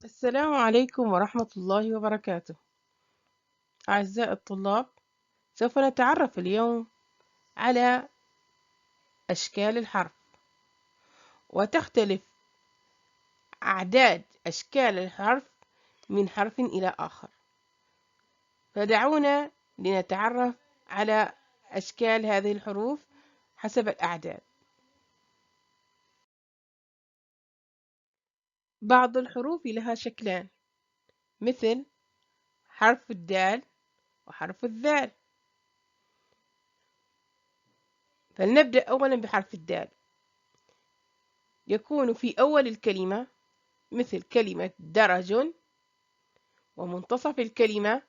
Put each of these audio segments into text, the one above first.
السلام عليكم ورحمة الله وبركاته. أعزائي الطلاب، سوف نتعرف اليوم على أشكال الحرف، وتختلف أعداد أشكال الحرف من حرف إلى آخر. فدعونا لنتعرف على أشكال هذه الحروف حسب الأعداد. بعض الحروف لها شكلان، مثل حرف الدال وحرف الذال. فلنبدأ أولا بحرف الدال. يكون في أول الكلمة مثل كلمة درج، ومنتصف الكلمة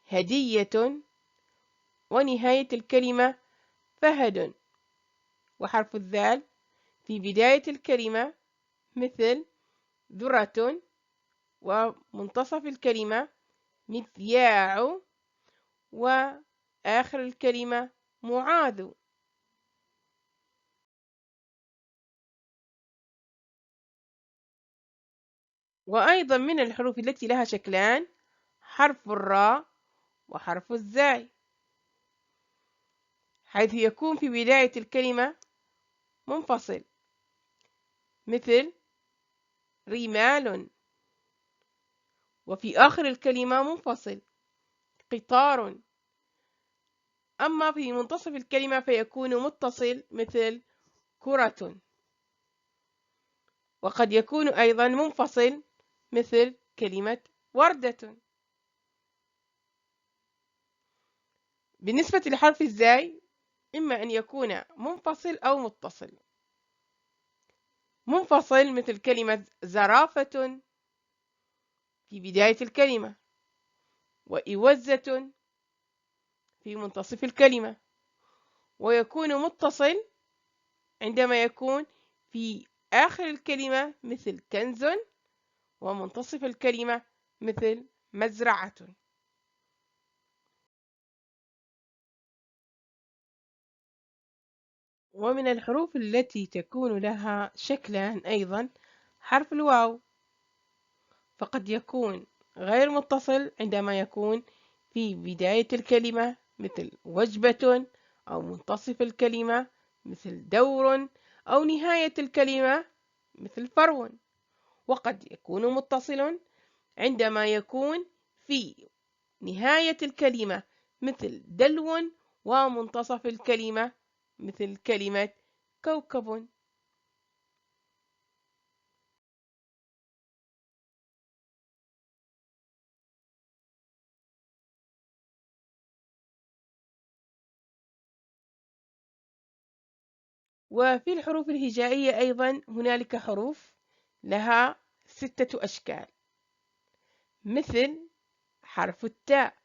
هدية، ونهاية الكلمة فهد. وحرف الذال في بداية الكلمة مثل ذرة، ومنتصف الكلمة مذياع، وآخر الكلمة معاذ. وأيضا من الحروف التي لها شكلان حرف الراء وحرف الزاي، حيث يكون في بداية الكلمة منفصل مثل رمال، وفي آخر الكلمة منفصل قطار. أما في منتصف الكلمة فيكون متصل مثل كرة، وقد يكون أيضا منفصل مثل كلمة وردة. بالنسبة لحرف الزاي إما أن يكون منفصل أو متصل. منفصل مثل كلمة زرافة في بداية الكلمة، وإوزة في منتصف الكلمة. ويكون متصل عندما يكون في آخر الكلمة مثل كنز، ومنتصف الكلمة مثل مزرعة. ومن الحروف التي تكون لها شكلان أيضا حرف الواو، فقد يكون غير متصل عندما يكون في بداية الكلمة مثل وجبة، أو منتصف الكلمة مثل دور، أو نهاية الكلمة مثل فرو. وقد يكون متصل عندما يكون في نهاية الكلمة مثل دلو، ومنتصف الكلمة مثل كلمة كوكب. وفي الحروف الهجائية أيضا هنالك حروف لها 6 أشكال، مثل حرف التاء،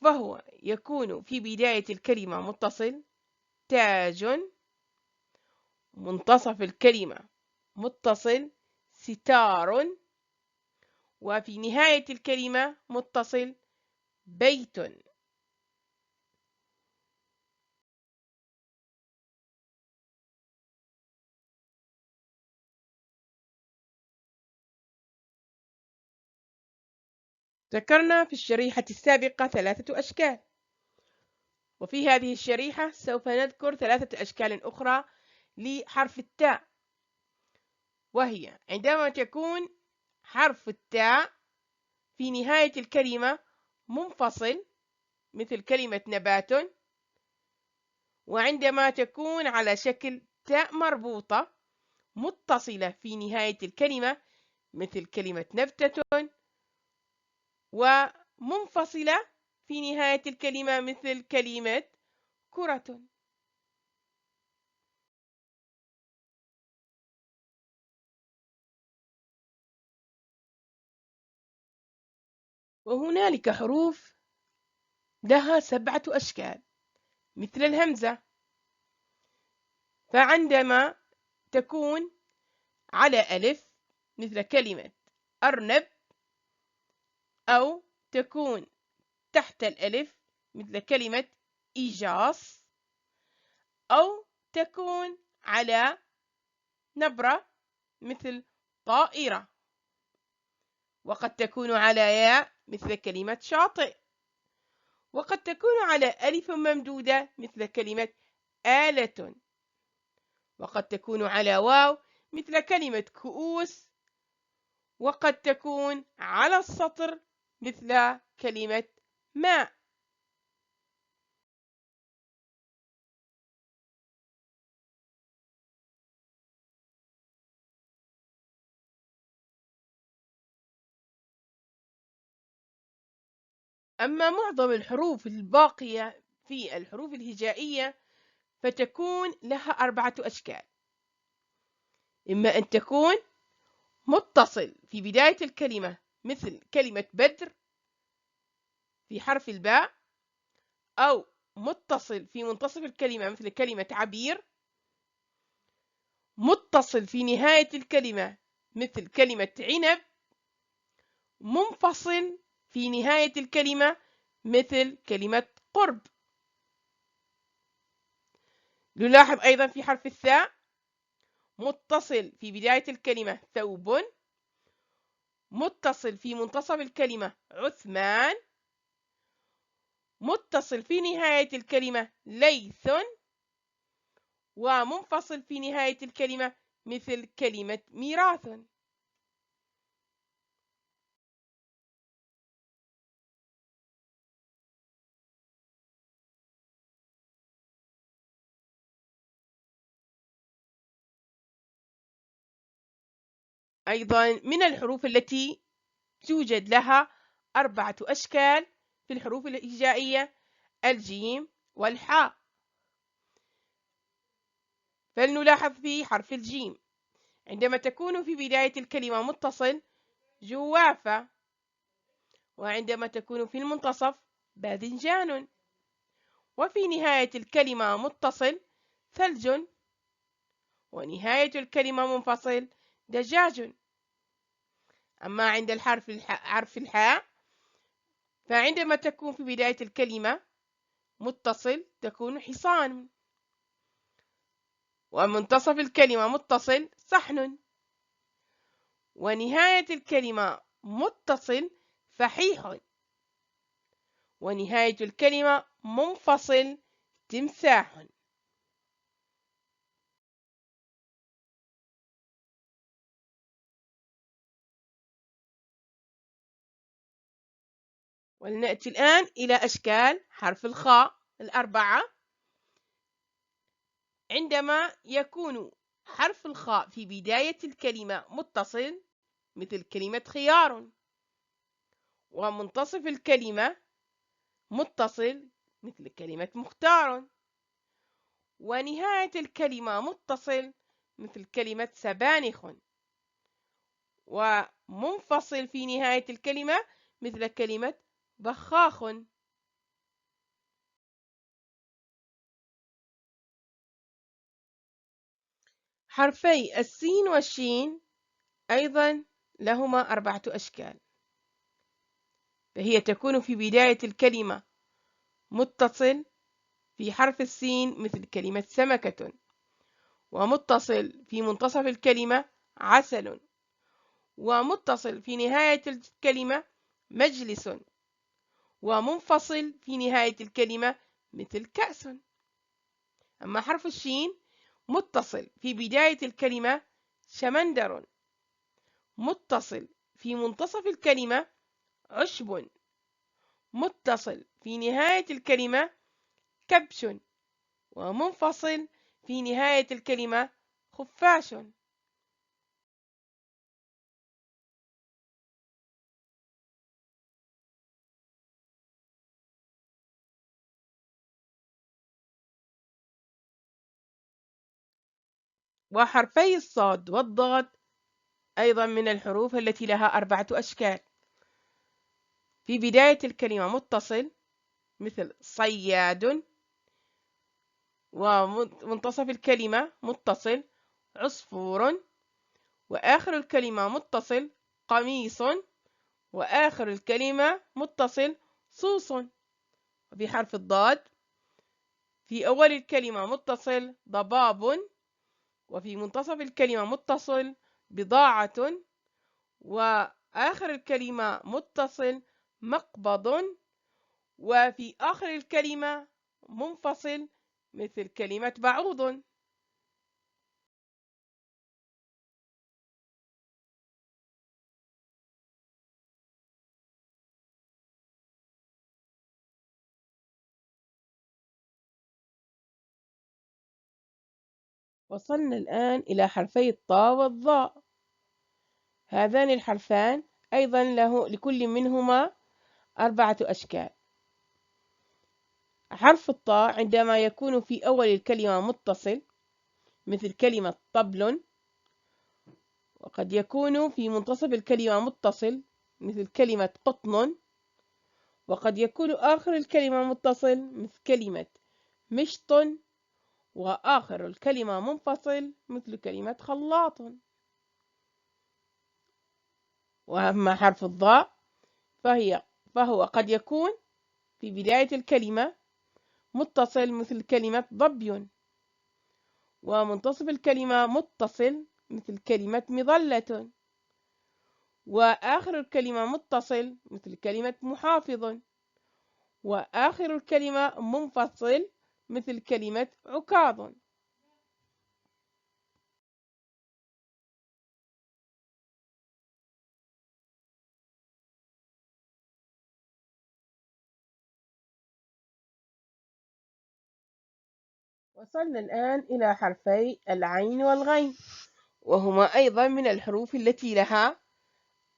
فهو يكون في بداية الكلمة متصل تاج، منتصف الكلمة متصل ستار، وفي نهاية الكلمة متصل بيت. ذكرنا في الشريحة السابقة 3 أشكال، وفي هذه الشريحة سوف نذكر 3 أشكال أخرى لحرف التاء، وهي عندما تكون حرف التاء في نهاية الكلمة منفصل مثل كلمة نبات، وعندما تكون على شكل تاء مربوطة متصلة في نهاية الكلمة مثل كلمة نبتة، ومنفصلة في نهاية الكلمة مثل كلمة كرة. وهنالك حروف لها 7 أشكال مثل الهمزة، فعندما تكون على ألف مثل كلمة أرنب، أو تكون تحت الألف مثل كلمة إيجاص، أو تكون على نبرة مثل طائرة. وقد تكون على ياء مثل كلمة شاطئ، وقد تكون على ألف ممدودة مثل كلمة آلة، وقد تكون على واو مثل كلمة كؤوس، وقد تكون على السطر مثل كلمة ماء. أما معظم الحروف الباقية في الحروف الهجائية فتكون لها 4 أشكال: إما أن تكون متصل في بداية الكلمة مثل كلمة بدر في حرف الباء، أو متصل في منتصف الكلمة مثل كلمة عبير، متصل في نهاية الكلمة مثل كلمة عنب، منفصل في نهاية الكلمة مثل كلمة قرب. نلاحظ أيضا في حرف الثاء متصل في بداية الكلمة ثوب، متصل في منتصف الكلمة عثمان، متصل في نهاية الكلمة ليث، ومنفصل في نهاية الكلمة مثل كلمة ميراث. أيضا من الحروف التي توجد لها 4 أشكال في الحروف الهجائية الجيم والحاء. فلنلاحظ في حرف الجيم عندما تكون في بداية الكلمة متصل جوافة، وعندما تكون في المنتصف باذنجان، وفي نهاية الكلمة متصل ثلج، ونهاية الكلمة منفصل دجاج. أما عند حرف الحاء فعندما تكون في بداية الكلمة متصل تكون حصان، ومنتصف الكلمة متصل صحن، ونهاية الكلمة متصل فحيح، ونهاية الكلمة منفصل تمساح. ولنأتي الآن إلى أشكال حرف الخاء 4. عندما يكون حرف الخاء في بداية الكلمة متصل مثل كلمة خيار، ومنتصف الكلمة متصل مثل كلمة مختار، ونهاية الكلمة متصل مثل كلمة سبانخ، ومنفصل في نهاية الكلمة مثل كلمة بخاخ. حرفي السين والشين أيضا لهما 4 أشكال، فهي تكون في بداية الكلمة متصل في حرف السين مثل كلمة سمكة، ومتصل في منتصف الكلمة عسل، ومتصل في نهاية الكلمة مجلس، ومنفصل في نهاية الكلمة مثل كأس. أما حرف الشين متصل في بداية الكلمة شمندر، متصل في منتصف الكلمة عشب، متصل في نهاية الكلمة كبش، ومنفصل في نهاية الكلمة خفاش. وحرفي الصاد والضاد أيضا من الحروف التي لها 4 أشكال: في بداية الكلمة متصل مثل صياد، ومنتصف الكلمة متصل عصفور، وآخر الكلمة متصل قميص، وآخر الكلمة متصل صوص. وفي حرف الضاد في أول الكلمة متصل ضباب، وفي منتصف الكلمة متصل بضاعة، آخر الكلمة متصل مقبض، وفي آخر الكلمة منفصل مثل كلمة بعوض. وصلنا الآن إلى حرفي الطاء والظاء. هذان الحرفان أيضا لكل منهما 4 أشكال. حرف الطاء عندما يكون في أول الكلمة متصل مثل كلمة طبل، وقد يكون في منتصف الكلمة متصل مثل كلمة قطن، وقد يكون آخر الكلمة متصل مثل كلمة مشط، وآخر الكلمة منفصل مثل كلمة خلاط. وأما حرف الضاء فهو قد يكون في بداية الكلمة متصل مثل كلمة ضبي، ومنتصف الكلمة متصل مثل كلمة مظلة، وآخر الكلمة متصل مثل كلمة محافظ، وآخر الكلمة منفصل مثل كلمة عكاظ. وصلنا الآن إلى حرفي العين والغين، وهما أيضا من الحروف التي لها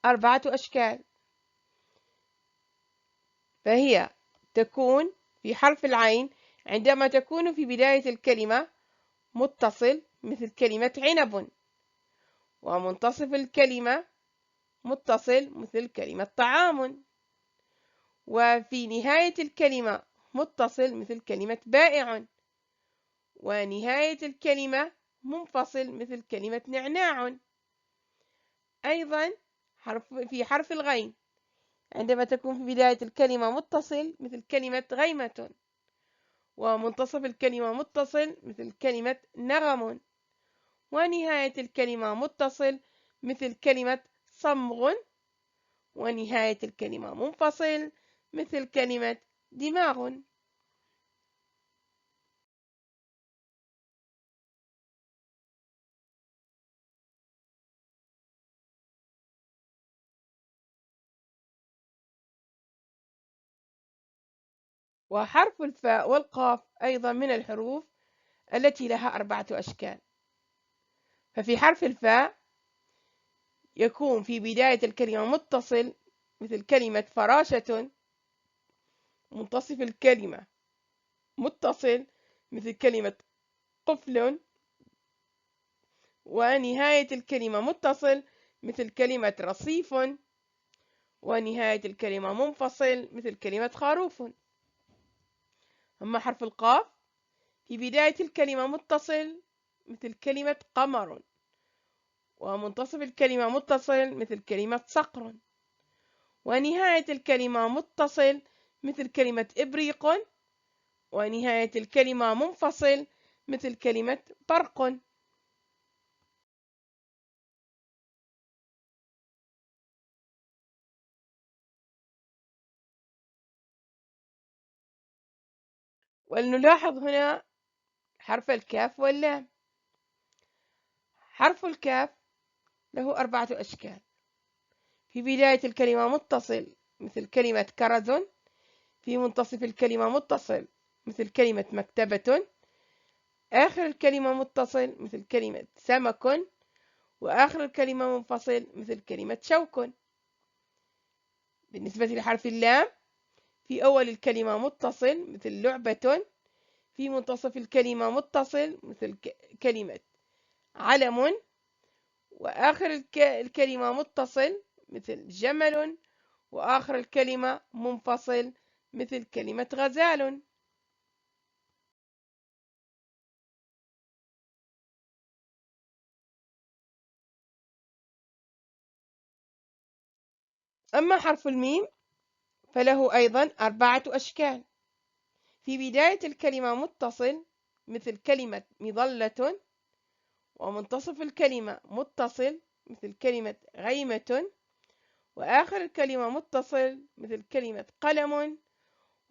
4 أشكال. فهي تكون في حرف العين عندما تكون في بداية الكلمة متصل مثل كلمة عنب، ومنتصف الكلمة متصل مثل كلمة طعام، وفي نهاية الكلمة متصل مثل كلمة بائع، ونهاية الكلمة منفصل مثل كلمة نعناع. أيضا في حرف الغين عندما تكون في بداية الكلمة متصل مثل كلمة غيمة، ومنتصف الكلمة متصل مثل كلمة نغم، ونهاية الكلمة متصل مثل كلمة صمغ، ونهاية الكلمة منفصل مثل كلمة دماغ. وحرف الفاء والقاف أيضا من الحروف التي لها 4 أشكال. ففي حرف الفاء يكون في بداية الكلمة متصل مثل كلمة فراشة، منتصف الكلمة متصل مثل كلمة طفل، ونهاية الكلمة متصل مثل كلمة رصيف، ونهاية الكلمة منفصل مثل كلمة خروف. أما حرف القاف في بداية الكلمة متصل مثل كلمة قمر، ومنتصف الكلمة متصل مثل كلمة صقر، ونهاية الكلمة متصل مثل كلمة إبريق، ونهاية الكلمة منفصل مثل كلمة برق. ولنلاحظ هنا حرف الكاف واللام. حرف الكاف له 4 أشكال. في بداية الكلمة متصل مثل كلمة كرز، في منتصف الكلمة متصل مثل كلمة مكتبة، آخر الكلمة متصل مثل كلمة سمك، وآخر الكلمة منفصل مثل كلمة شوك. بالنسبة لحرف اللام في أول الكلمة متصل مثل لعبة، في منتصف الكلمة متصل مثل كلمة علم، وآخر الكلمة متصل مثل جمل، وآخر الكلمة منفصل مثل كلمة غزال. أما حرف الميم فله أيضا 4 أشكال. في بداية الكلمة متصل مثل كلمة مظلة، ومنتصف الكلمة متصل مثل كلمة غيمة، وآخر الكلمة متصل مثل كلمة قلم،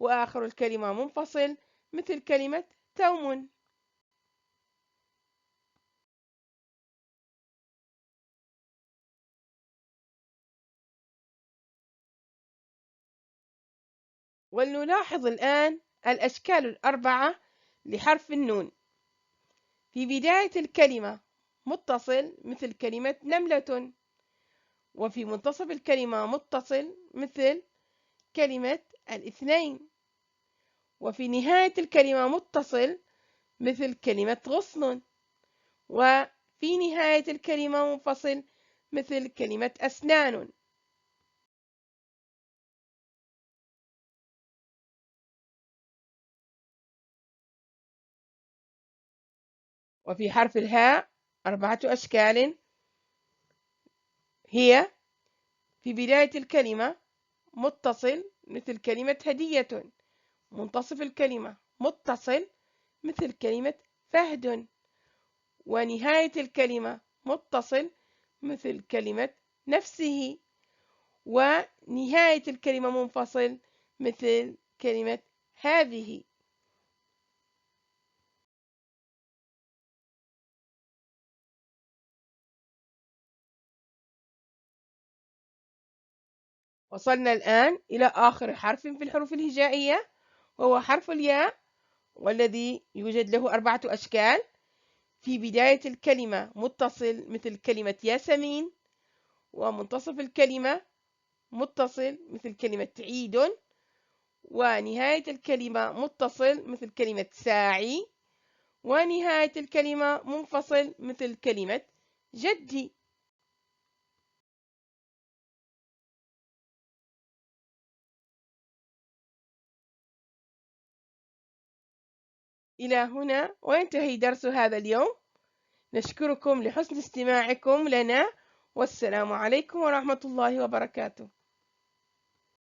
وآخر الكلمة منفصل مثل كلمة ثوم. ولنلاحظ الآن الأشكال الأربعة لحرف النون. في بداية الكلمة متصل مثل كلمة نملة، وفي منتصف الكلمة متصل مثل كلمة الاثنين، وفي نهاية الكلمة متصل مثل كلمة غصن، وفي نهاية الكلمة منفصل مثل كلمة أسنان. وفي حرف الهاء 4 أشكال، هي في بداية الكلمة متصل مثل كلمة هدية، منتصف الكلمة متصل مثل كلمة فهد، ونهاية الكلمة متصل مثل كلمة نفسه، ونهاية الكلمة منفصل مثل كلمة هذه. وصلنا الآن إلى آخر حرف في الحروف الهجائية، وهو حرف الياء، والذي يوجد له 4 أشكال. في بداية الكلمة متصل مثل كلمة ياسمين، ومنتصف الكلمة متصل مثل كلمة عيد، ونهاية الكلمة متصل مثل كلمة ساعي، ونهاية الكلمة منفصل مثل كلمة جدي. إلى هنا وينتهي درس هذا اليوم. نشكركم لحسن استماعكم لنا، والسلام عليكم ورحمة الله وبركاته.